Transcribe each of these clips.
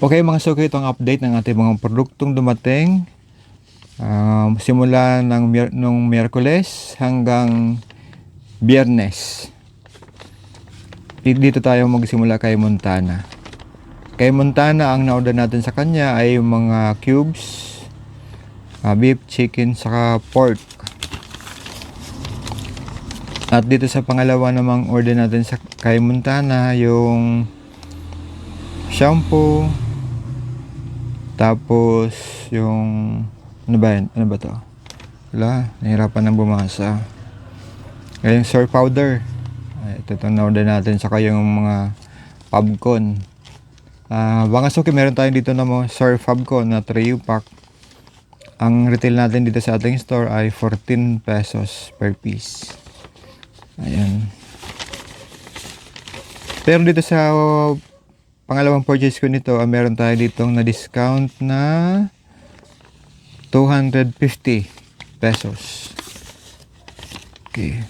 Okay mga suki, itong update ng ating mga produktong dumating simula nung Miyerkules hanggang Biyernes. Dito tayo magsimula kay Montana. Kay Montana, ang na-order natin sa kanya ay yung mga cubes, beef, chicken, saka pork. At dito sa pangalawa namang order natin kay Montana, yung shampoo, tapos yung ano ba yan? Ano ba to? Wala, nahirapan ng bumasa. Yung soy powder. Ito itong na-order natin. Saka yung mga Fabcon. Mga suki, meron tayong dito na mga soy Fabcon na 3-pack. Ang retail natin dito sa ating store ay 14 pesos per piece. Ayan. Pero dito sa pangalawang purchase ko nito, meron tayo ditong na discount na 250 pesos. Okay.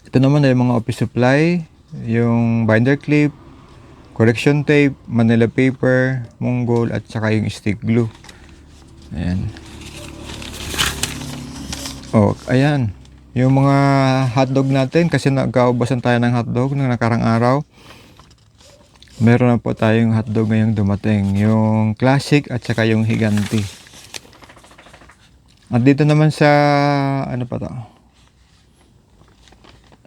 Ito naman ay mga office supply, yung binder clip, correction tape, manila paper, Mongol, at saka yung stick glue. Ayan. Oh, ayan. Yung mga hotdog natin, kasi nagkaubasan tayo ng hotdog nung nakarang araw. Meron na po tayong hotdog ngayong dumating. Yung classic at saka yung higanti. At dito naman sa, ano pa to?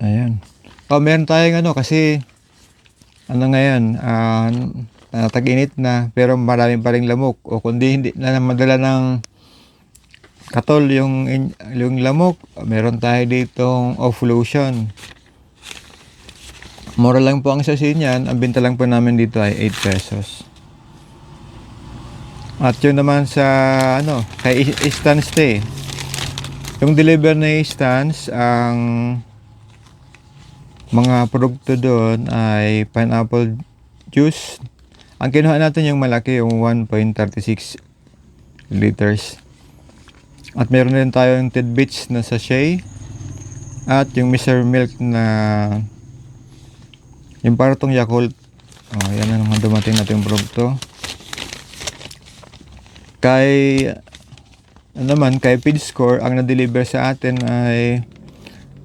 Ayan. Meron tayong kasi, ngayon, tag-init na, pero maraming pa ring lamok. O kundi hindi na madala ng katol yung lamok, meron tayo ditong off-lotion. Mura lang po ang sachet niyan. Ang benta lang po namin dito ay 8 pesos. At yun naman sa kay Stance Stay. Yung deliver na Stance, ang mga produkto doon ay pineapple juice. Ang kinuha natin yung malaki, yung 1.36 liters. At meron din tayong tidbits na sachet. At yung Mr. Milk na yung para tong Yakult. Yan ang mga dumating nating produkto. Kay kay Feedscore, ang na-deliver sa atin ay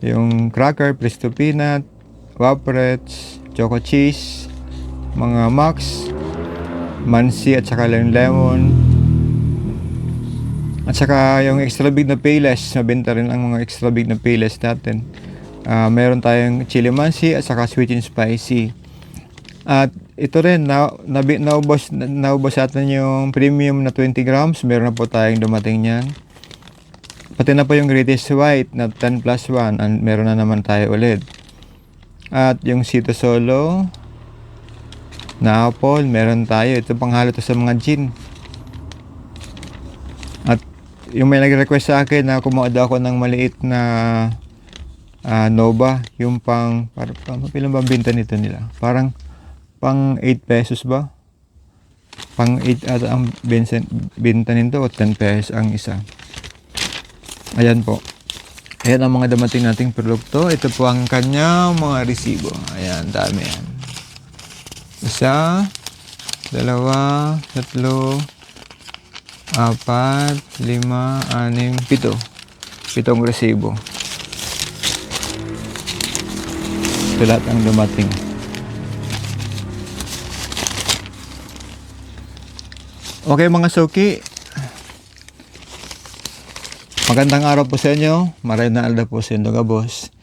yung cracker, Presto Peanut, Waprets, Choco Cheese, mga Max, Mansi, at saka yung lemon. At saka yung extra big na Payless, nabenta rin ang mga extra big na Payless natin. Meron tayong chili mansi at saka sweet and spicy. At ito rin, naubos natin yung premium na 20 grams. Meron na po tayong dumating niyan. Pati na po yung greatest white na 10 plus 1. Meron na naman tayo ulit. At yung Sito Solo na apple, meron tayo. Ito panghalo to sa mga gin. At yung may nag-request sa akin na kumuha daw ako ng maliit na Nova, yung ilan ba binta nito nila? Parang pang 8 pesos ba? Pang 8 ata ang binta nito, o 10 pesos ang isa. Ayan po. Ayan ang mga dumating nating produkto. Ito po ang kanyang mga resibo. Ayan, dami yan. 1, 2, 3, 4, 5, 6, 7. 7 resibo. Ito lahat ang dumating. Okay mga suki, magandang araw po sa inyo. Maray na alda po sa inyo, boss.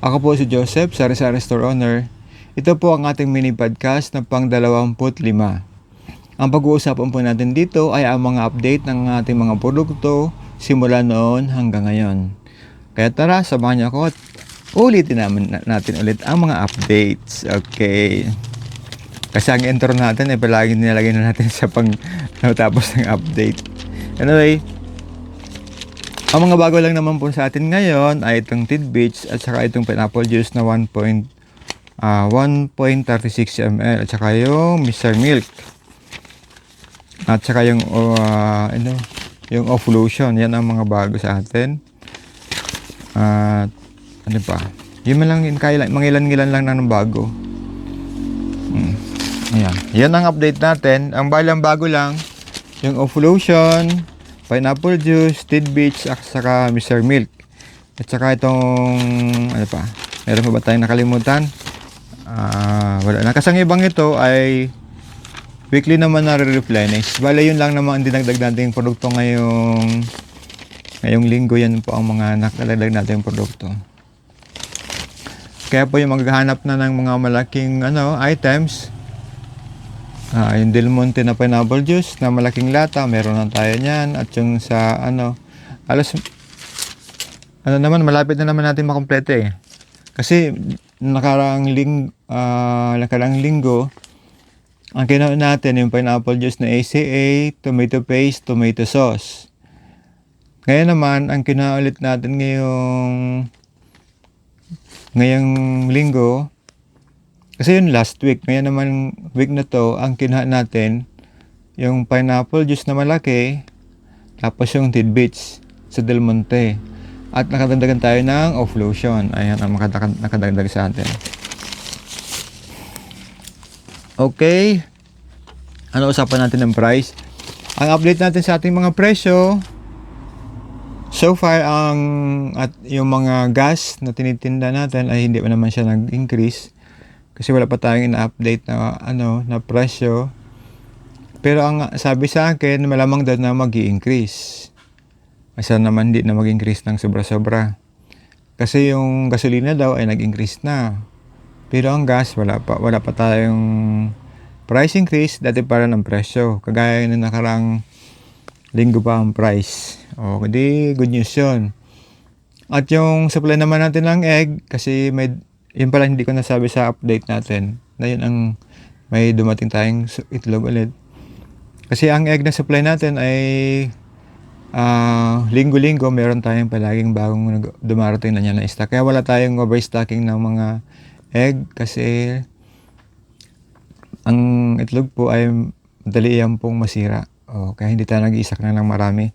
Ako po si Joseph, Sari-Sari Store Owner. Ito po ang ating mini podcast na pang 25. Ang pag-uusapan po natin dito ay ang mga update ng ating mga produkto simula noon hanggang ngayon. Kaya tara, samahan niyo ako at ulitin natin ulit ang mga updates. Okay. Kasi ang intro natin ay palagi nilalagay na natin sa natapos ng update. Anyway, ang mga bago lang naman po sa atin ngayon ay itong tidbits at saka itong pineapple juice na 1.36 ml at saka yung Mr. Milk. At saka yung yung off-lotion. Yan ang mga bago sa atin. At ano pa? Yun man lang, mangilan-ngilan lang ng bago. Ayan. Yan ang update natin. Ang balang bago lang, yung Offlotion, pineapple juice, tidbits, at saka Mr. Milk. At saka itong, ano pa, meron pa ba tayong nakalimutan? Wala na. Kasi ang ibang ito ay weekly naman na re-replenish. Bale, yun lang naman ang dinagdag natin produkto ngayong linggo. Yan po ang mga nakalagdag natin produkto. Kaya po yung maghahanap na ng mga malaking items, yung Del Monte na pineapple juice na malaking lata, meron na tayo niyan. At yung sa alas naman, malapit na naman natin makompleto eh. Kasi nakaraang linggo, ang kinuha natin yung pineapple juice na ACA, tomato paste, tomato sauce. Ngayon naman, ang kinuha ulit natin ngayong linggo, kasi yun last week, ngayon naman week na to, ang kinuha natin yung pineapple juice na malaki, tapos yung tidbits sa Del Monte, at nakadagdagan tayo ng Offlotion. Ayan ang nakadagdag sa atin. Okay, usapan natin ng price. Ang update natin sa ating mga presyo, so far, yung mga gas na tinitinda natin ay hindi pa naman siya nag-increase. Kasi wala pa tayong ina-update na presyo. Pero ang sabi sa akin, malamang daw na mag-i-increase. Kasi naman hindi na mag-increase ng sobra-sobra. Kasi yung gasolina daw ay nag-increase na. Pero ang gas, wala pa tayong price increase. Dati para ng presyo. Kagaya na nakarang linggo pa ang price. Hindi, good news yun. At yung supply naman natin ng egg, kasi yun pala hindi ko nasabi sa update natin, na yun ang may dumating tayong itlog ulit. Kasi ang egg na supply natin ay linggo-linggo meron tayong palaging bagong dumarating na niya na stock. Kaya wala tayong overstocking ng mga egg, kasi ang itlog po ay madali yan pong masira. Kaya hindi tayo nag-iisak na ng marami.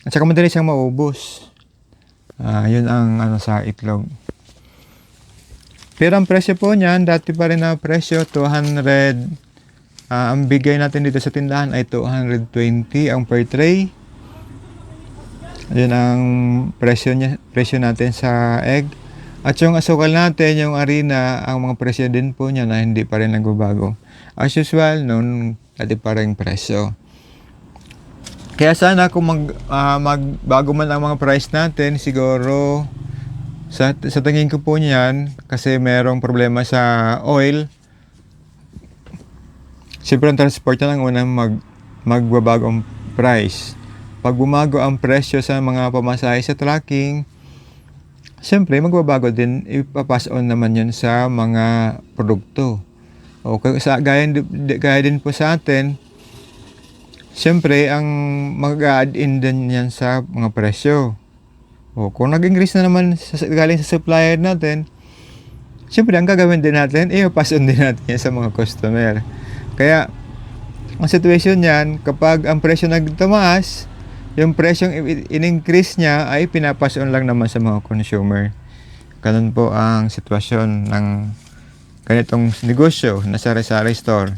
At saka madali siyang maubos. Yun ang sa itlog. Pero ang presyo po niyan, dati pa rin na presyo, 200. Ang bigay natin dito sa tindahan ay 220 ang per tray. Yun ang presyo natin sa egg. At yung asukal natin, yung harina, ang mga presyo din po niya na hindi pa rin nagbabago. As usual, dati pa rin presyo. Kaya sana kung magbago man ang mga price natin, siguro sa tingin ko po niyan, kasi merong problema sa oil. Siyempre ang transport na lang unang magbabago ang price. Pag bumago ang presyo sa mga pamasahe sa trucking, siyempre magbabago din, ipapass on naman yun sa mga produkto. Gaya din po sa atin, siyempre, ang mag-add in din yan sa mga presyo. Kung nag-increase na naman galing sa supplier natin, siyempre, ang gagawin din natin, pass on din natin yan sa mga customer. Kaya, ang situation yan, kapag ang presyo nagtumaas, yung presyong in-increase niya ay pinapass on lang naman sa mga consumer. Ganun po ang sitwasyon ng ganitong negosyo na sari-sari store.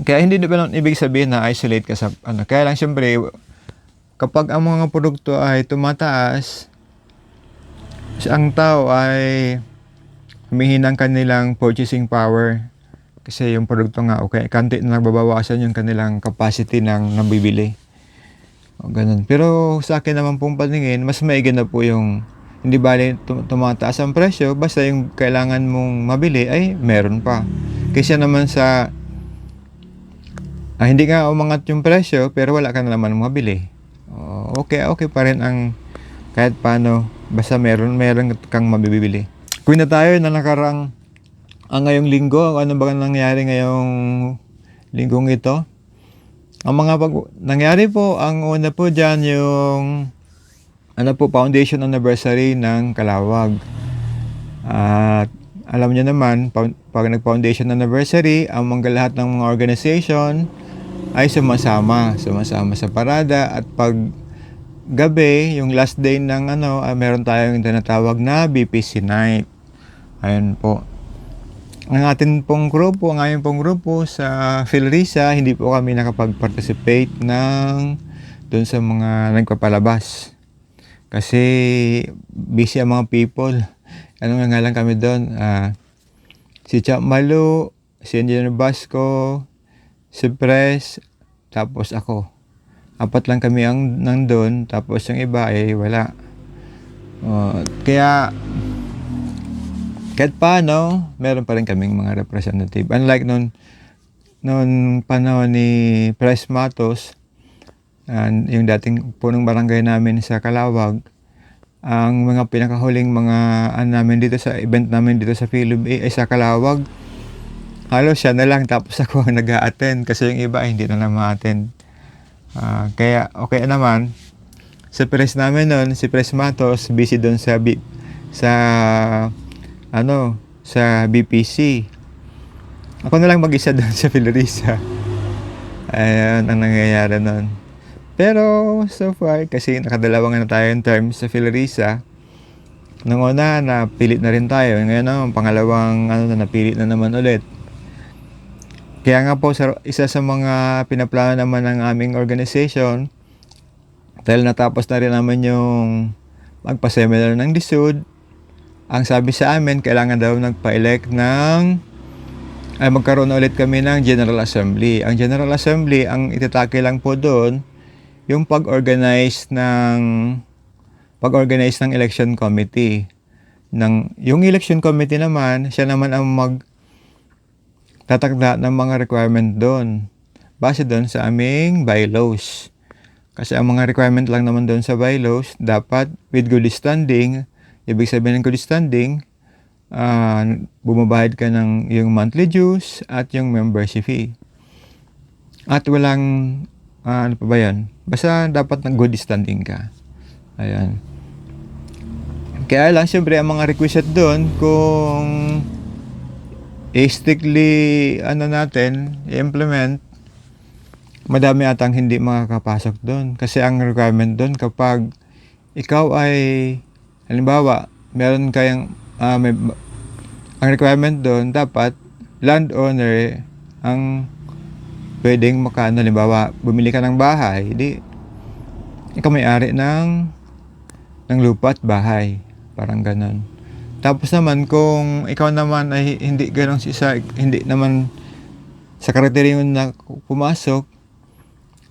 Kaya hindi naman ibig sabihin na isolate ka sa Kaya lang siyempre, kapag ang mga produkto ay tumataas, ang tao ay humihinang kanilang purchasing power. Kasi yung produkto nga, kanti na nagbabawasan yung kanilang capacity ng nabibili. Ganun. Pero sa akin naman pong paningin, mas maigi na po yung hindi bali tumataas ang presyo, basta yung kailangan mong mabili ay meron pa. Kasi naman sa hindi nga umangat yung presyo, pero wala ka na naman mabili. Okay pa rin ang kahit paano, basta meron kang mabibili. Kung na tayo na nakarang ngayong linggo, ano ba nangyari ngayong linggong ito? Ang mga nangyari po, ang una po dyan yung foundation anniversary ng Calawag. At alam niyo naman, pag nag-foundation anniversary, ang lahat ng mga organization ay sumasama sa parada. At pag gabi, yung last day ng meron tayong tinatawag na BPC night. Ayun po. ang ating pong grupo, ang aming pong grupo sa Philrisa, hindi po kami nakapag-participate doon sa mga nagpapalabas. Kasi busy ang mga people. Ano nga lang kami doon? Si Chap Malu, si Engineer Basco, si Pres, tapos ako. 4 lang kami ang nandun, tapos yung iba ay wala. Kaya kahit paano, meron pa rin kaming mga representative. Unlike noon panahon ni Pres Matos, yung dating punong barangay namin sa Calawag, ang mga pinakahuling mga namin dito sa event namin dito sa Philub ay sa Calawag. Halos siya na lang, tapos ako ang nag-a-attend kasi yung iba ay hindi na lang ma-attend. Kaya okay naman. Sa press namin noon, si Pres Matos busy doon sa BPC. Ako na lang mag-isa doon sa Philrisa. Ayun ang nangyayari noon. Pero so far, kasi nakadalawa na tayong terms sa Philrisa. Nung una, napilit na rin tayo. Ngayon pangalawang napilit na naman ulit. Kaya nga po, isa sa mga pinaplano naman ng aming organization, dahil natapos na rin naman yung magpa-seminar ng DSUD, ang sabi sa amin, kailangan daw magkaroon ulit kami ng General Assembly. Ang General Assembly, ang itatake lang po doon, yung pag-organize ng election committee. Yung election committee naman, siya naman ang tatakda ng mga requirement doon. Base doon sa aming bylaws. Kasi ang mga requirement lang naman doon sa bylaws, dapat with good standing. Ibig sabihin ng good standing, bumabahid ka ng yung monthly dues at yung membership fee. At walang, ano pa ba yan? Basta dapat ng good standing ka. Ayan. Kaya lang, siyempre, ang mga requisite doon, kung strictly i-implement, madami atang hindi makakapasok doon. Kasi ang requirement doon, kapag ikaw ay, halimbawa, meron kayang, ang requirement doon, dapat landowner ang pwedeng halimbawa, bumili ka ng bahay, ikaw may-ari ng lupa at bahay. Parang ganon. Tapos naman, kung ikaw naman ay hindi naman sa kriteria na pumasok,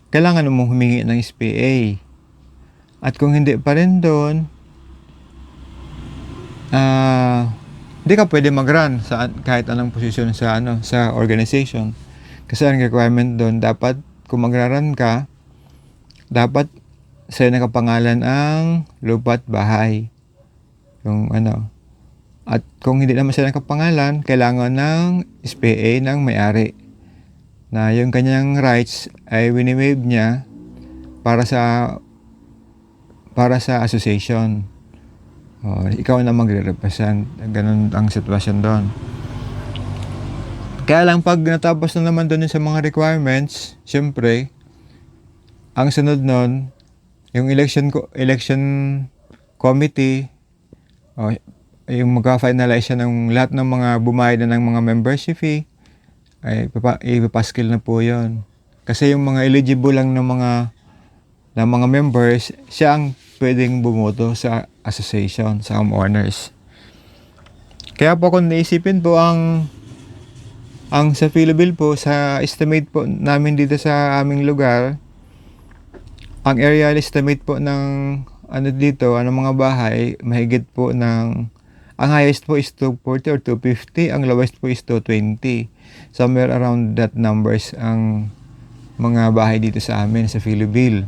kailangan mo humingi ng SPA. At kung hindi pa rin doon, hindi ka pwede mag-run sa kahit anong posisyon sa organization. Kasi ang requirement doon, dapat kung magra-run ka, dapat sa'yo nakapangalan ang lupa at bahay. At kung hindi naman siya nakapangalan, kailangan ng SPA ng may-ari. Na yung kanyang rights ay wini-waive niya para sa association. Ikaw na magre-represent. Ganun ang sitwasyon doon. Kaya lang pag natapos na naman doon sa mga requirements, syempre, ang sunod nun, yung election committee, yung magka-finalize siya ng lahat ng mga bumayad na ng mga membership fee, ay ipapaskil na po yon. Kasi yung mga eligible lang ng mga members, siya ang pwedeng bumoto sa association, sa homeowners. Kaya po kung naisipin po ang sa Philibil po, sa estimate po namin dito sa aming lugar, ang aerial estimate po ng mga bahay, mahigit po ang highest po is 240 or 250, ang lowest po is 220. Somewhere around that numbers ang mga bahay dito sa amin sa Philibil.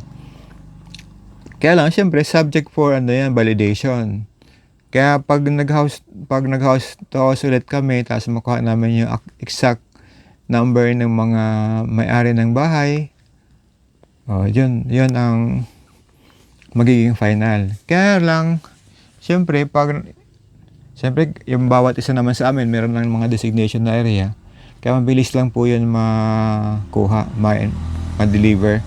Kaya lang, siyempre, subject for validation. Kaya pag nag-house to house ulit kami, tapos makuha namin yung exact number ng mga may-ari ng bahay, yun ang magiging final. Kaya lang, siyempre, yung bawat isa naman sa amin, meron ng mga designation na area. Kaya mabilis lang po yun makuha, ma-deliver.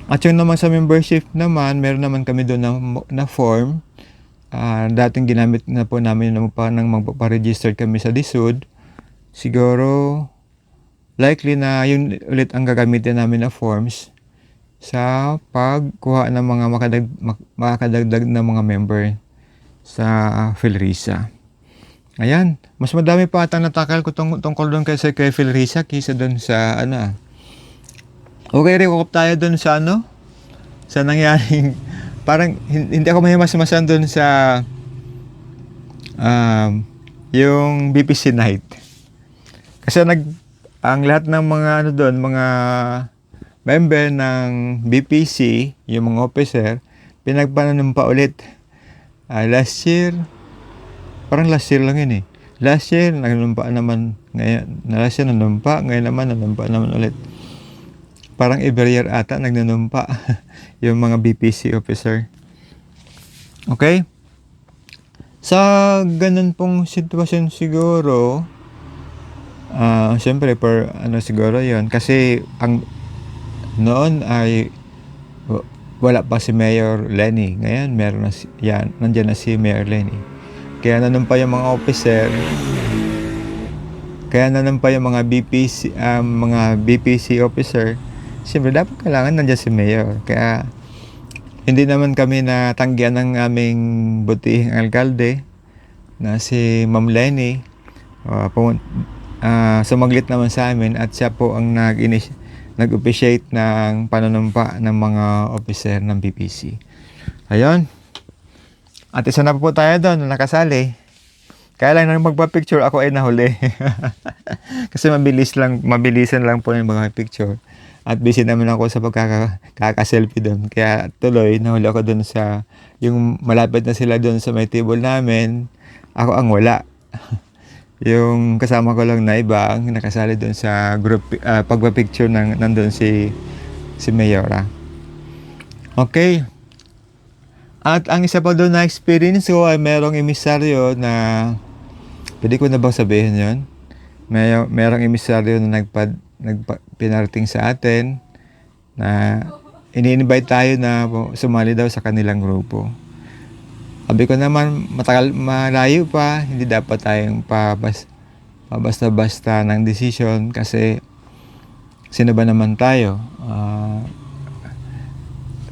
At yung naman sa membership naman, meron naman kami doon na form. Dating ginamit na po namin ng magpa-register kami sa DSUD. siguro likely na yun ulit ang gagamitin namin na forms sa pagkuha ng mga makakadagdag na mga member sa Philrisa. Ayan, mas madami pa ata natakal ko tungkol doon kay Philrisa kaysa doon sa ano. Okay, recap tayo doon sa ano, sa nangyaring parang hindi ako mahimas-masan doon sa yung BPC night. Kasi ang lahat ng mga ano doon, mga member ng BPC, yung mga officer, pinagpananumpa ulit. Last year lang yun eh. Last year, nanumpa naman. Last year nanumpa, ngayon naman nanumpa naman ulit. Parang every year ata nagnanumpa yung mga BPC officer. Okay? Sa ganun pong sitwasyon siguro, siyempre siguro yon kasi ang noon ay wala pa si Mayor Lenny. Ngayon meron na nandiyan na si Mayor Lenny. Kaya nanumpa yung mga officer. Kaya nanumpa yung mga BPC officer. Siyempre dapat kailangan nandiyan si Mayor. Kaya hindi naman kami natanggihan ng aming butihing alkalde na si Ma'am Lenny. Sumaglit naman sa amin at siya po ang nag-officiate ng panunumpa ng mga officer ng BPC. Ayun. At isa na po tayo doon na nakasali. Kaya lang nang magpa-picture ako ay nahuli. Kasi mabilisan lang po yung mga picture. At busy naman ako sa pagkaka-selfie doon. Kaya tuloy nahuli ako doon sa yung malapit na sila doon sa may table namin. Ako ang wala. Yung kasama ko lang na iba ang nakasali doon sa group pagpa-picture nandun si Mayora. Okay. At ang isa pa doon na experience ko ay merong emisaryo na pwede ko na bang sabihin yon? Merong emisaryo na pinarating sa atin na ini-invite tayo na sumali daw sa kanilang grupo. Sabi ko naman, malayo pa, hindi dapat tayong pabasta-basta ng decision kasi sino ba naman tayo?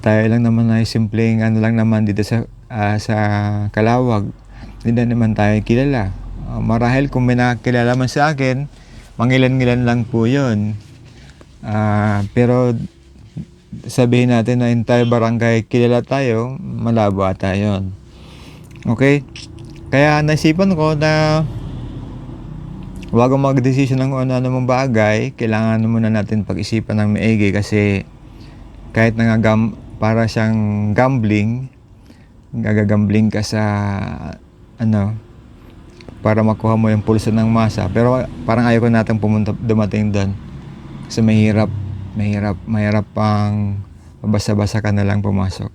Tayo lang naman ay simpleng lang naman dito sa Calawag. Hindi na naman tayo kilala. Marahil kung may nakakilala man sa akin, mangilan-ngilan lang po yun. Pero sabihin natin na entire barangay kilala tayo, malabo ata yun. Okay? Kaya naisipan ko na huwag akong mag-decision ng ano mong bagay, kailangan muna natin pag-isipan ng maigi kasi kahit para siyang gambling, gagambling ka sa para makuha mo yung pulso ng masa. Pero parang ayaw ko natin dumating doon kasi mahirap pang basa-basa ka na lang pumasok.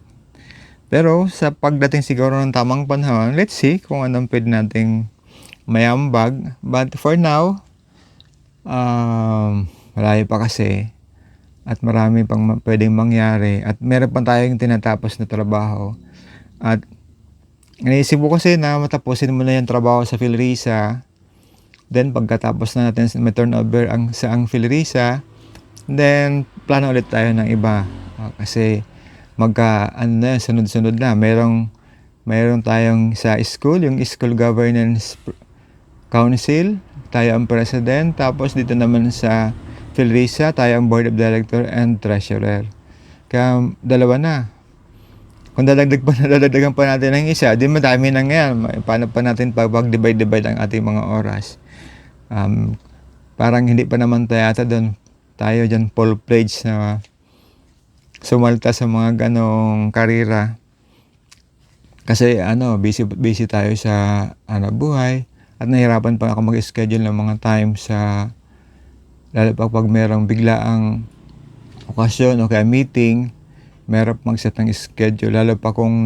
Pero sa pagdating siguro ng tamang panahon, let's see kung anong pwede nating mayambag. But for now, malayo pa kasi at marami pang pwedeng mangyari at meron pa tayong tinatapos na trabaho. At iniisip ko kasi na matapusin mo na yung trabaho sa Philrisa. Then pagkatapos na natin may turnover sa Philrisa, then plano ulit tayo ng iba. Kasi sunod-sunod na. Mayroon tayong sa school, yung School Governance Council, tayo ang president. Tapos dito naman sa Philrisa, tayo ang Board of Director and Treasurer. Kaya dalawa na. Kung dadagdagan pa natin ng isa, di madami na ngayon. Paano pa natin pag-divide ang ating mga oras? Parang hindi pa naman tayo dyan full-fledged na sumalta sa mga ganong karira. Kasi busy tayo sa buhay at nahirapan pa ako mag-schedule ng mga time lalo pag merong biglaang okasyon o kaya meeting, meron mag-set ng schedule lalo pa kung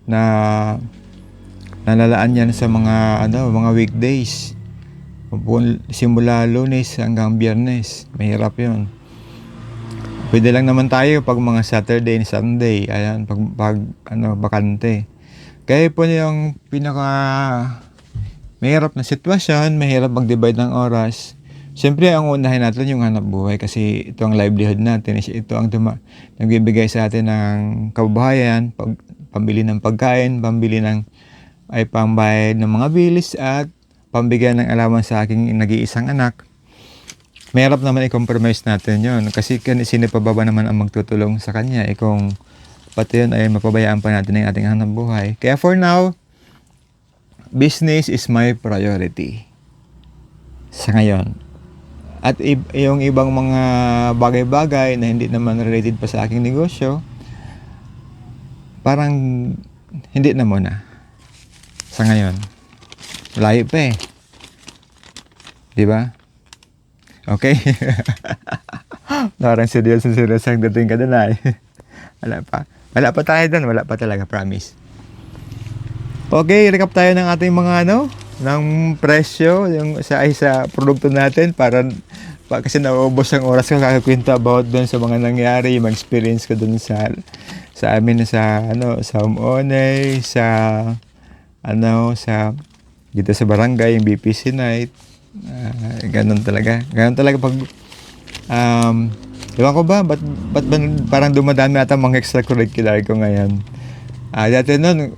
nalalaan yan sa mga weekdays. Simula Lunes hanggang Biyernes, mahirap 'yon. Pwede lang naman tayo pag mga Saturday and Sunday, ayan, pag bakante. Kaya po yung mahirap na sitwasyon, mahirap mag-divide ng oras. Siyempre, ang unahin natin yung hanap buhay kasi ito ang livelihood natin. Ito ang nagbibigay sa atin ng kabuhayan, pambili ng pagkain, pambayad ng mga bilis at pambigyan ng allowance sa aking nag-iisang anak. Mahirap naman i-compromise natin yon kasi sino pa ba naman ang magtutulong sa kanya kung pati yun ay mapabayaan pa natin ang ating hanap buhay. Kaya for now, business is my priority sa ngayon. At yung ibang mga bagay-bagay na hindi naman related pa sa aking negosyo, parang hindi na muna sa ngayon. Malayo pa eh. Di ba? Okay? Parang seryoso ang dating ka doon ay. Wala pa. Wala pa tayo doon. Wala pa talaga, promise. Okay, recap tayo ng ating mga ng presyo yung sa produkto natin kasi nauubos ang oras ko kakakwento about doon sa mga nangyari, yung experience ko doon sa amin sa homeowner, sa dito sa barangay, yung BPC night. Ganun talaga pag ewan ko ba ba't parang dumadami ata mga extracurricular ko ngayon. Dati noon,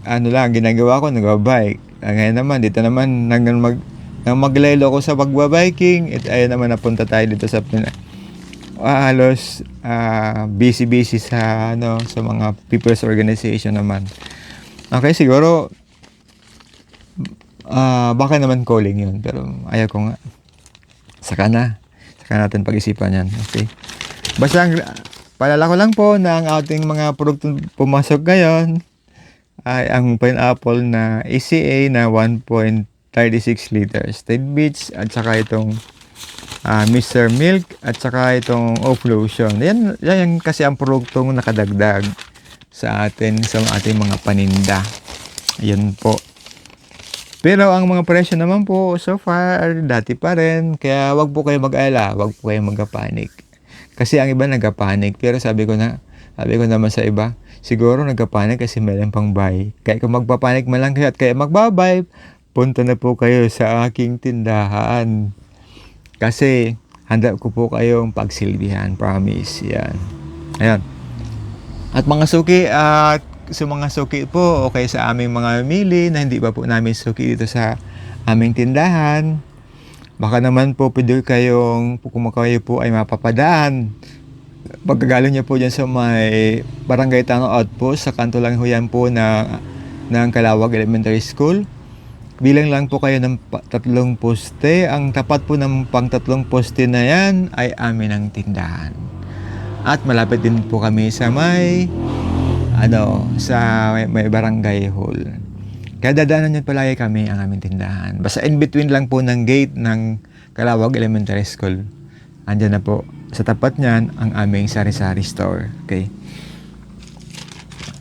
ginagawa ko, nag-bike. Ngayon naman, dito naman, nang maglaylo ko sa pagbabiking, ayun naman, napunta tayo dito sa halos busy sa mga people's organization naman. Okay, siguro, baka naman calling yun, pero ayaw ko nga. Saka natin pag-isipan yan. Okay. Basta, paalala ko lang po na ang ating mga produktong pumasok ngayon, ay ang pineapple na ACA na 1.36 liters, Tide Beach, at saka itong Mr. Milk, at saka itong Offlotion. Yan kasi ang produktong nakadagdag sa ating mga paninda. Yan po. Pero ang mga presyo naman po, so far, dati pa rin. Kaya wag po kayo mag-alala, wag po kayo mag-panic. Kasi ang iba nag-panic, pero sabi ko naman sa iba, siguro nagka-panic kasi meron pang buy. Kaya kung magpapanik man lang kayo at kaya magbabay, punta na po kayo sa aking tindahan. Kasi handa ko po kayong pagsilbihan, promise. Yan. Ayan. At sa mga suki po, okay sa aming mga mamili na hindi pa po namin suki dito sa aming tindahan. Baka naman po pwede kayong, kung kayo po ay mapapadaan, pagkagaling niyo po dyan sa may Barangay Tanong Outpost, sa kanto lang huyan po ng Calawag Elementary School. Bilang lang po kayo ng 3 poste. Ang tapat po ng pang-3 poste na yan ay amin ang tindahan. At malapit din po kami sa may barangay hall. Kaya dadaanan niyo palagi kami ang aming tindahan. Basta in between lang po ng gate ng Calawag Elementary School. Andyan na po. Sa tapat niyan, ang aming sari-sari store. Okay.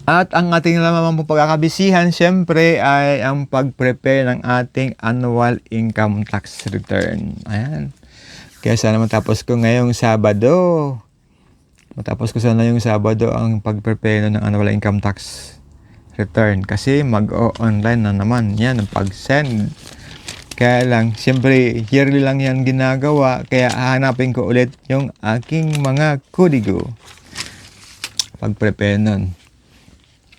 At ang ating naman po pagkakabisihan, syempre, ay ang pag-prepare ng ating annual income tax return. Ayan. Kaya sana matapos ko ngayong Sabado. Ang pag-prepare ng annual income tax return. Kasi mag-online na naman yan ang pag-send. Kaya lang, siyempre, yearly lang yan ginagawa. Kaya hahanapin ko ulit yung aking mga kodigo. Pag-prepare nun.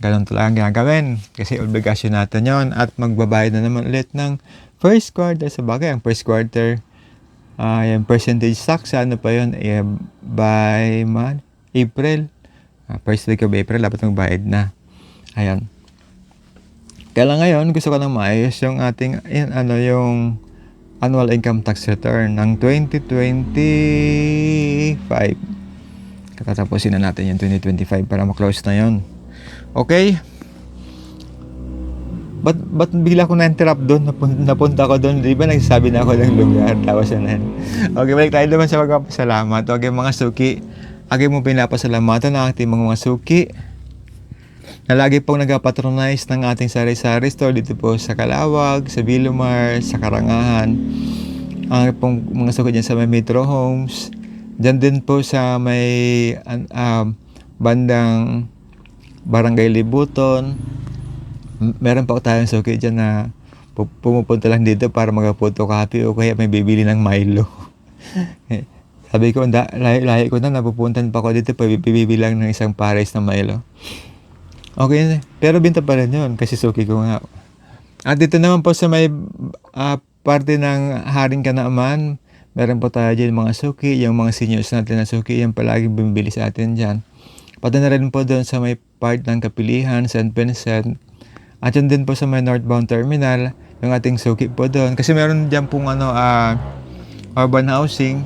Ganun talagang gagawin. Kasi obligasyon natin yon. At magbabayad na naman ulit ng first quarter. Sa bagay, ang first quarter, yung percentage tax, by April. First week of April, dapat magbayad na. Ayan. Kaya lang ngayon, gusto ko nang maayos yung ating, yung annual income tax return ng 2025. Katatapusin na natin yung 2025 para ma-close na yon. Okay? Ba't bigla ko na-interrupt doon? Napunta ko doon. Di ba nagsasabi na ako ng lugar? Tapos na. Okay, balik tayo naman sa magpapasalamat. Okay, mga suki. Agi mo pinapasalamatan ang ating mga suki na lagi pong nag-patronize ng ating sari-sari store dito po sa Calawag, sa Villamar, sa Karangahan. Ang pong mga suki dyan sa may Metro Homes. Dyan din po sa may bandang Barangay Libuton. Meron pa tayong suki dyan na pumupunta lang dito para mag-photocopy o kaya may bibili ng Milo. Sabi ko, lahi ko na, napupuntan pa ko dito, bibili lang ng isang pares na Milo. Okay, pero binta pa rin yun, kasi suki ko nga. At dito naman po sa may parte ng Haring Kanaaman, meron po tayo dyan mga suki, yung mga seniors natin na suki, yung palaging bumibili sa atin dyan. Pati na rin po doon sa may part ng Kapilihan, St. Vincent, at yun din po sa may northbound terminal, yung ating suki po doon. Kasi meron dyan pong urban housing,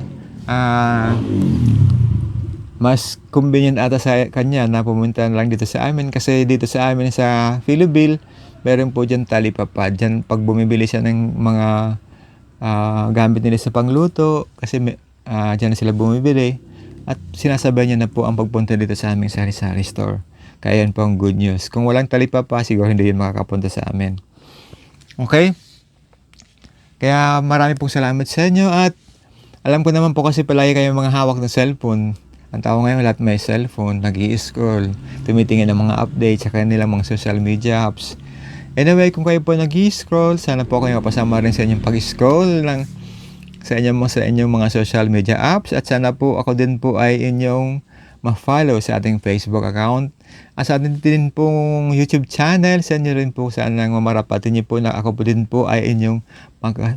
mas convenient ata sa kanya na pumunta lang dito sa amin kasi dito sa amin sa Philiville meron po dyan talipapa. Dyan pag bumibili siya ng mga gamit nila sa pangluto kasi dyan na sila bumibili at sinasabay niya na po ang pagpunta dito sa aming sari-sari store. Kaya yan po ang good news. Kung walang talipapa siguro hindi yun makakapunta sa amin. Okay? Kaya marami pong salamat sa inyo at alam ko naman po kasi palagi kayong mga hawak ng cellphone. Ang tao ngayon lahat may cellphone, nag-i-scroll, tumitingin ng mga updates sa kanilang mga social media apps. Anyway, kung kayo po nag-i-scroll, sana po kayo mapasama rin sa inyong pag-scroll sa inyong mga social media apps at sana po ako din po ay inyong ma-follow sa ating Facebook account at sa ating din pong YouTube channel. Sa inyo rin po sana mamarapatin niyo po na ako po din po ay inyong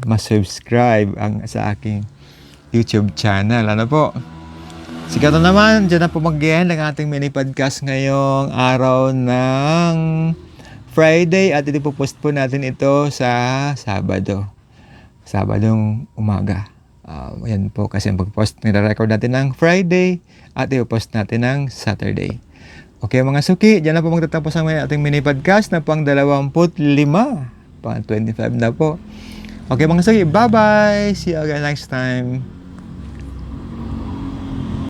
ma-subscribe sa aking YouTube channel. Ano po? Sikat na naman, dyan na po mag-end ang ating mini podcast ngayong araw ng Friday at ipopost po natin ito sa Sabadong umaga. Yan po kasi ang pag-post, nire-record natin ng Friday at ipopost natin ng Saturday. Okay mga suki, dyan na po magtatapos ang ating mini podcast na pang 25, pang 25 na po. Okay mga suki, bye-bye! See you again next time!